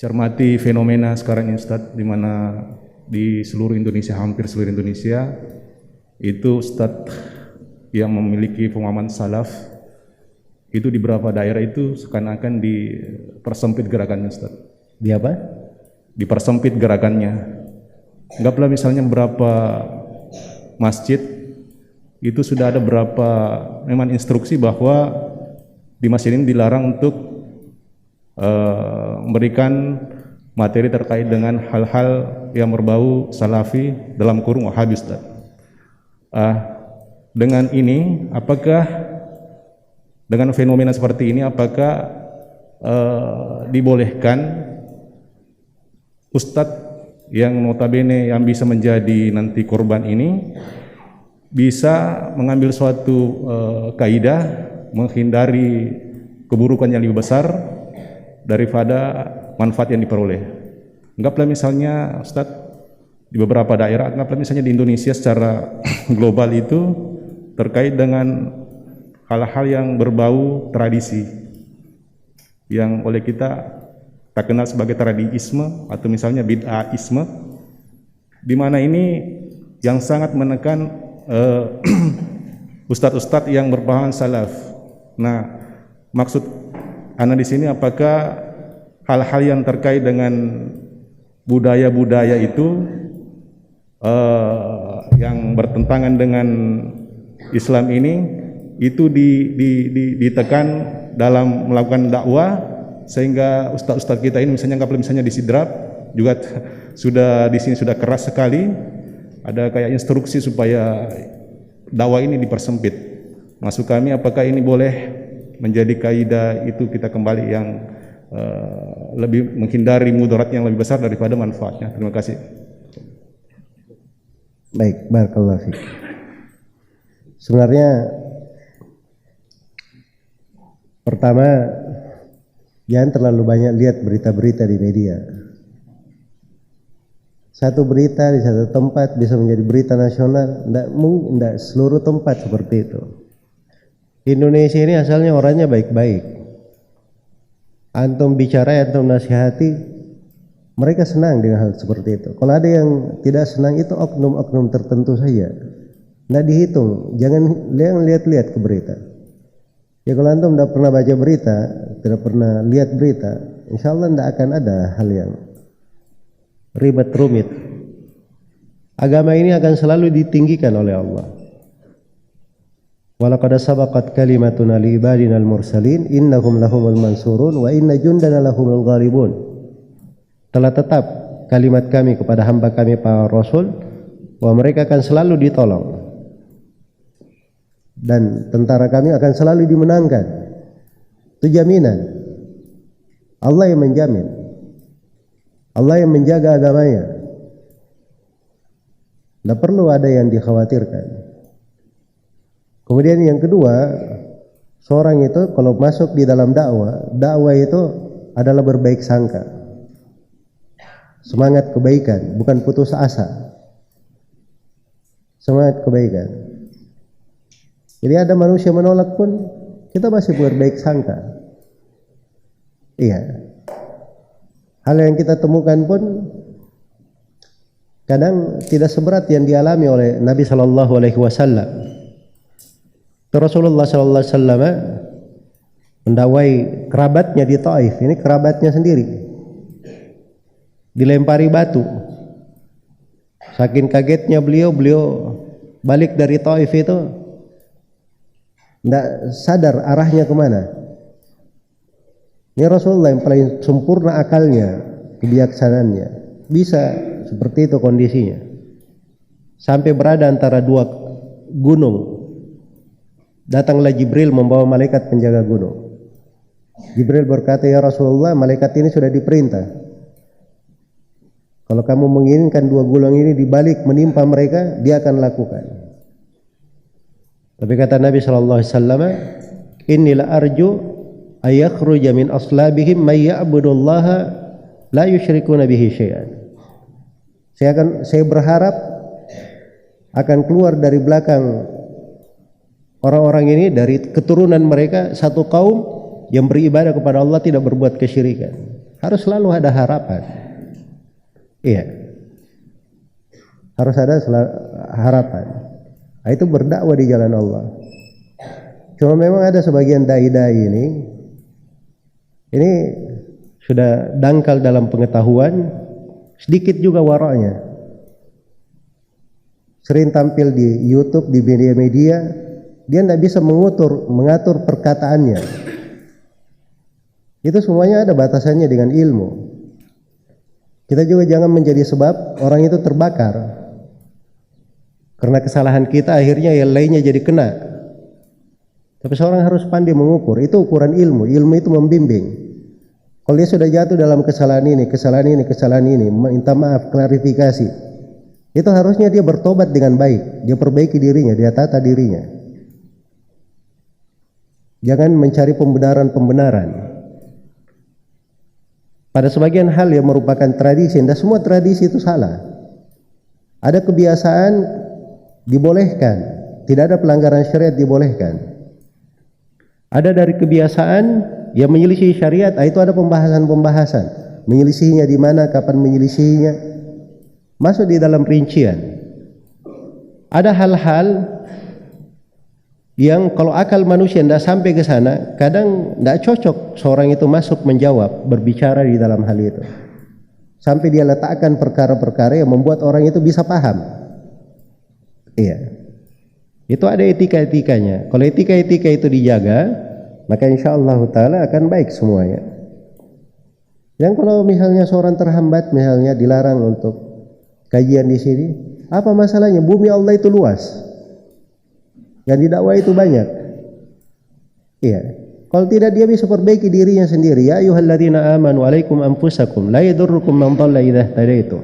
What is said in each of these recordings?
cermati fenomena sekarang ini Ustadz, di mana di seluruh Indonesia, hampir seluruh Indonesia itu Ustadz yang memiliki pemahaman salaf itu di beberapa daerah itu seakan-akan dipersempit gerakannya Ustadz. Di apa? Dipersempit gerakannya. Anggaplah misalnya beberapa masjid itu sudah ada beberapa memang instruksi bahwa di masjid ini dilarang untuk memberikan materi terkait dengan hal-hal yang berbau salafi dalam kurung Wahabi Ustaz. Dengan ini, apakah dengan fenomena seperti ini, apakah dibolehkan Ustadz yang notabene yang bisa menjadi nanti korban ini bisa mengambil suatu kaidah menghindari keburukan yang lebih besar daripada manfaat yang diperoleh. Anggaplah misalnya Ustadz, di beberapa daerah, anggaplah misalnya di Indonesia secara global itu terkait dengan hal-hal yang berbau tradisi yang oleh kita tak kenal sebagai tradisme atau misalnya bid'ahisme, di mana ini yang sangat menekan ustadz-ustadz yang berpaham salaf. Nah, maksud Anda di sini apakah hal-hal yang terkait dengan budaya-budaya itu yang bertentangan dengan Islam ini itu ditekan dalam melakukan dakwah, sehingga ustadz-ustadz kita ini misalnya di Sidrap juga sudah di sini sudah keras sekali, ada kayak instruksi supaya dakwah ini dipersempit. Maksud kami apakah ini boleh menjadi kaidah itu kita kembali yang lebih menghindari mudarat yang lebih besar daripada manfaatnya. Terima kasih. Baik, barakallahu fiik. Sebenarnya pertama, jangan terlalu banyak lihat berita-berita di media. Satu berita di satu tempat bisa menjadi berita nasional, tidak seluruh tempat seperti itu. Indonesia ini asalnya orangnya baik-baik. Antum bicara, antum nasihati, mereka senang dengan hal seperti itu. Kalau ada yang tidak senang, itu oknum-oknum tertentu saja. Tidak dihitung, jangan lihat-lihat ke berita. Ya kalau antum tidak pernah baca berita, tidak pernah lihat berita, insya Allah tidak akan ada hal yang ribet rumit. Agama ini akan selalu ditinggikan oleh Allah. Walaqad sabaqat kalimatuna li ibadina al-mursalin innahum lahumul mansurun wa inna jundana lahumul ghalibun. Telah tetap kalimat kami kepada hamba kami para rasul bahwa mereka akan selalu ditolong dan tentara kami akan selalu dimenangkan. Itu jaminan. Allah yang menjamin. Allah yang menjaga agamanya. Tidak perlu ada yang dikhawatirkan. Kemudian yang kedua, seorang itu kalau masuk di dalam dakwah itu adalah berbaik sangka, semangat kebaikan, bukan putus asa. Semangat kebaikan. Jadi ada manusia menolak pun kita masih berbaik sangka. Iya. Hal yang kita temukan pun kadang tidak seberat yang dialami oleh Nabi Shallallahu Alaihi Wasallam. Rasulullah Sallallahu Alaihi Wasallam mendakwai kerabatnya di Taif. Ini kerabatnya sendiri, dilempari batu. Saking kagetnya beliau balik dari Taif itu tidak sadar arahnya kemana. Ini Rasulullah yang paling sempurna akalnya, kebijaksanaannya, bisa seperti itu kondisinya. Sampai berada antara dua gunung. Datanglah Jibril membawa malaikat penjaga gunung. Jibril berkata, ya Rasulullah, malaikat ini sudah diperintah. Kalau kamu menginginkan dua gunung ini dibalik menimpa mereka, dia akan lakukan. Tapi kata Nabi SAW, inni la arju ayakhruja min aslabihim may ya'budullaha la yusyrikuna bihi syai'an. Saya berharap akan keluar dari belakang orang-orang ini, dari keturunan mereka, satu kaum yang beribadah kepada Allah, tidak berbuat kesyirikan. Harus selalu ada harapan. Iya. Harus ada harapan. Nah, itu berdakwah di jalan Allah. Cuma memang ada sebagian dai-dai ini sudah dangkal dalam pengetahuan, sedikit juga waraknya. Sering tampil di YouTube, di media-media, dia tidak bisa mengatur perkataannya. Itu semuanya ada batasannya dengan ilmu. Kita juga jangan menjadi sebab orang itu terbakar. Karena kesalahan kita akhirnya yang lainnya jadi kena. Tapi seorang harus pandai mengukur. Itu ukuran ilmu. Ilmu itu membimbing. Kalau dia sudah jatuh dalam kesalahan ini, minta maaf, klarifikasi. Itu harusnya dia bertobat dengan baik. Dia perbaiki dirinya, dia tata dirinya. Jangan mencari pembenaran. Pada sebagian hal yang merupakan tradisi, tidak semua tradisi itu salah. Ada kebiasaan dibolehkan, tidak ada pelanggaran syariat dibolehkan. Ada dari kebiasaan yang menyelisih syariat, itu ada pembahasan. Menyelisihinya di mana, kapan menyelisihinya, masuk di dalam rincian. Ada hal-hal yang kalau akal manusia tidak sampai ke sana, kadang tidak cocok seorang itu masuk menjawab, berbicara di dalam hal itu. Sampai dia letakkan perkara-perkara yang membuat orang itu bisa paham. Iya. Itu ada etika-etikanya. Kalau etika-etika itu dijaga, maka insyaallah ta'ala akan baik semuanya. Yang kalau misalnya seorang terhambat, misalnya dilarang untuk kajian di sini, apa masalahnya? Bumi Allah itu luas. Yang didakwah itu banyak. Iya. Kalau tidak dia bisa perbaiki dirinya sendiri. Ya ayyuhalladzina amanu alaikum anfusakum la yadurrukum man dhalla idza ihtadaitum.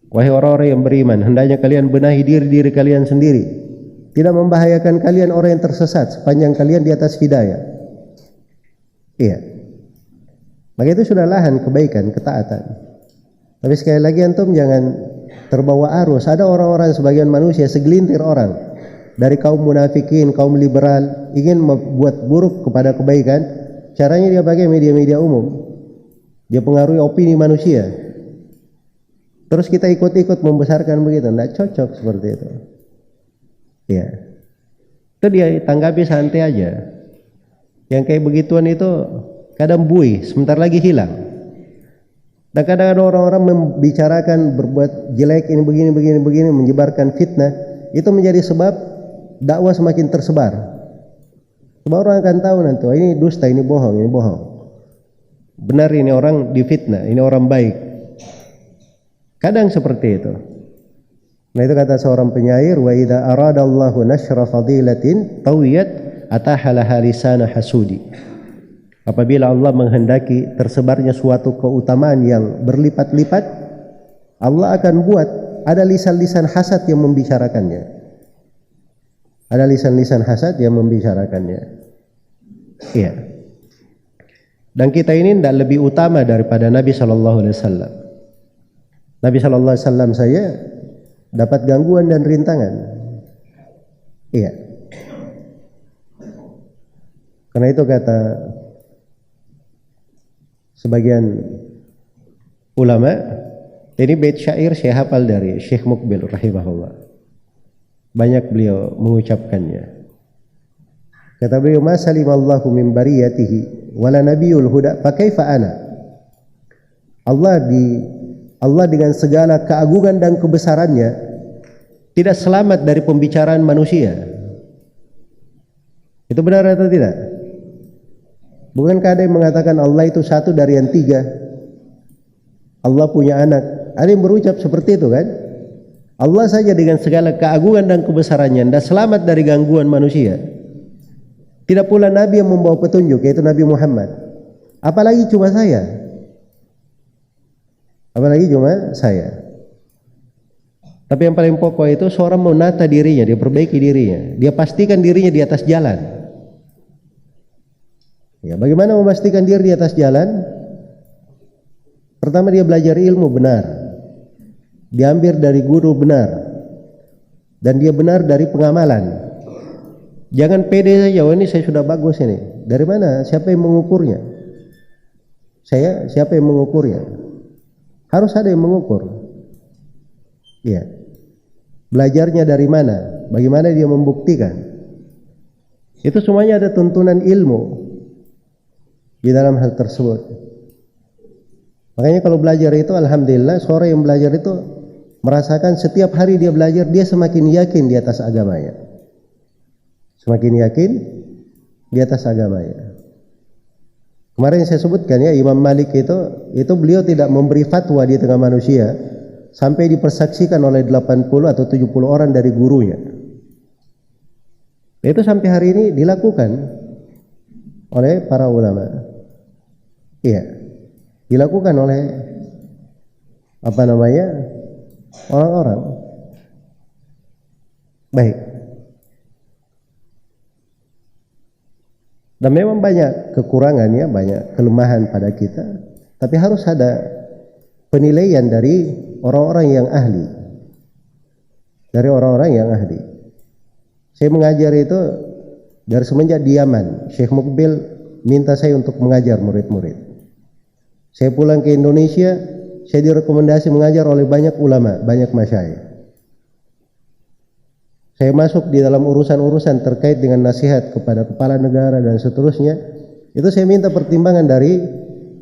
Wahai orang-orang yang beriman, hendaknya kalian benahi diri kalian sendiri. Tidak membahayakan kalian orang yang tersesat sepanjang kalian di atas hidayah. Iya. Maka itu sudah lahan kebaikan, ketaatan. Tapi sekali lagi antum jangan terbawa arus. Ada orang-orang sebagian manusia, segelintir orang dari kaum munafikin, kaum liberal, ingin membuat buruk kepada kebaikan. Caranya dia pakai media-media umum. Dia pengaruhi opini manusia. Terus kita ikut-ikut membesarkan begitu. Tidak cocok seperti itu. Ya, itu dia tanggapi santai aja. Yang kayak begituan itu kadang buih, sebentar lagi hilang. Dan kadang ada orang-orang membicarakan berbuat jelek ini begini, menyebarkan fitnah. Itu menjadi sebab dakwah semakin tersebar. Sebab orang akan tahu nanti, oh, ini dusta, ini bohong. Benar ini orang difitnah, ini orang baik. Kadang seperti itu. Nah itu kata seorang penyair, wa idza aradallahu nashra fadilatin tawiyat atahalaha lisana hasudi. Apabila Allah menghendaki tersebarnya suatu keutamaan yang berlipat-lipat, Allah akan buat ada lisan-lisan hasad yang membicarakannya. Ada lisan-lisan hasad yang membicarakannya. Iya. Dan kita ini tidak lebih utama daripada Nabi sallallahu alaihi wasallam. Nabi sallallahu alaihi wasallam saya dapat gangguan dan rintangan. Iya. Karena itu kata sebagian ulama, ini bait syair saya hafal dari Syekh Mukbil rahimahullah. Banyak beliau mengucapkannya. Kata beliau, "Ma salimallahu min bariyatihi wala nabiyul huda fa kaifa ana?" Allah dengan segala keagungan dan kebesarannya tidak selamat dari pembicaraan manusia. Itu benar atau tidak? Bukankah ada yang mengatakan Allah itu satu dari yang tiga? Allah punya anak. Ada yang berucap seperti itu kan? Allah saja dengan segala keagungan dan kebesarannya tidak selamat dari gangguan manusia. Tidak pula Nabi yang membawa petunjuk, yaitu Nabi Muhammad. Apalagi cuma saya. Tapi yang paling pokok itu seorang menata dirinya, dia perbaiki dirinya, dia pastikan dirinya di atas jalan. Ya, bagaimana memastikan diri di atas jalan? Pertama dia belajar ilmu benar, diambil dari guru benar, dan dia benar dari pengamalan. Jangan pede saja, oh ini saya sudah bagus ini. Dari mana? Siapa yang mengukurnya? siapa yang mengukurnya? Harus ada yang mengukur. Ya. Belajarnya dari mana? Bagaimana dia membuktikan? Itu semuanya ada tuntunan ilmu di dalam hal tersebut. Makanya kalau belajar itu, alhamdulillah, seorang yang belajar itu merasakan setiap hari dia belajar, dia semakin yakin di atas agamanya. Semakin yakin di atas agamanya. Kemarin saya sebutkan ya, Imam Malik itu beliau tidak memberi fatwa di tengah manusia sampai dipersaksikan oleh 80 atau 70 orang dari gurunya. Itu sampai hari ini dilakukan oleh para ulama. Iya, dilakukan oleh orang-orang. Baik. Dan memang banyak kekurangannya, banyak kelemahan pada kita, tapi harus ada penilaian dari orang-orang yang ahli. Dari orang-orang yang ahli. Saya mengajar itu dari semenjak di Yaman. Syekh Mukbil minta saya untuk mengajar murid-murid. Saya pulang ke Indonesia, saya direkomendasi mengajar oleh banyak ulama, banyak masyayikh. Saya masuk di dalam urusan-urusan terkait dengan nasihat kepada kepala negara dan seterusnya. Itu saya minta pertimbangan dari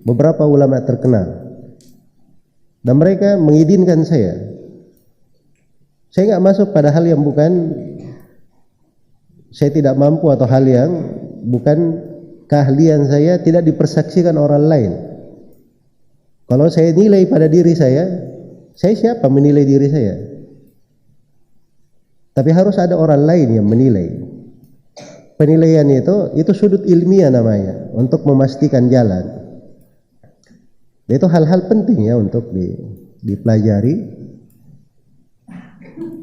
beberapa ulama terkenal. Dan mereka mengizinkan saya. Saya nggak masuk pada hal yang bukan, saya tidak mampu atau hal yang bukan keahlian saya, tidak dipersaksikan orang lain. Kalau saya nilai pada diri saya siapa menilai diri saya? Tapi harus ada orang lain yang menilai. Penilaian itu sudut ilmiah namanya, untuk memastikan jalan. Itu hal-hal penting ya untuk dipelajari.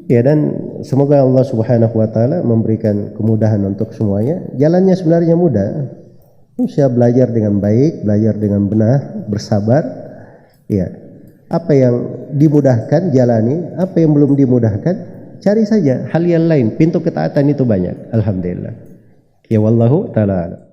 Ya, dan semoga Allah Subhanahu wa taala memberikan kemudahan untuk semuanya. Jalannya sebenarnya mudah. Usaha belajar dengan baik, belajar dengan benar, bersabar. Ya. Apa yang dimudahkan jalani, apa yang belum dimudahkan cari saja hal yang lain. Pintu ketaatan itu banyak, alhamdulillah. Ya wallahu taala.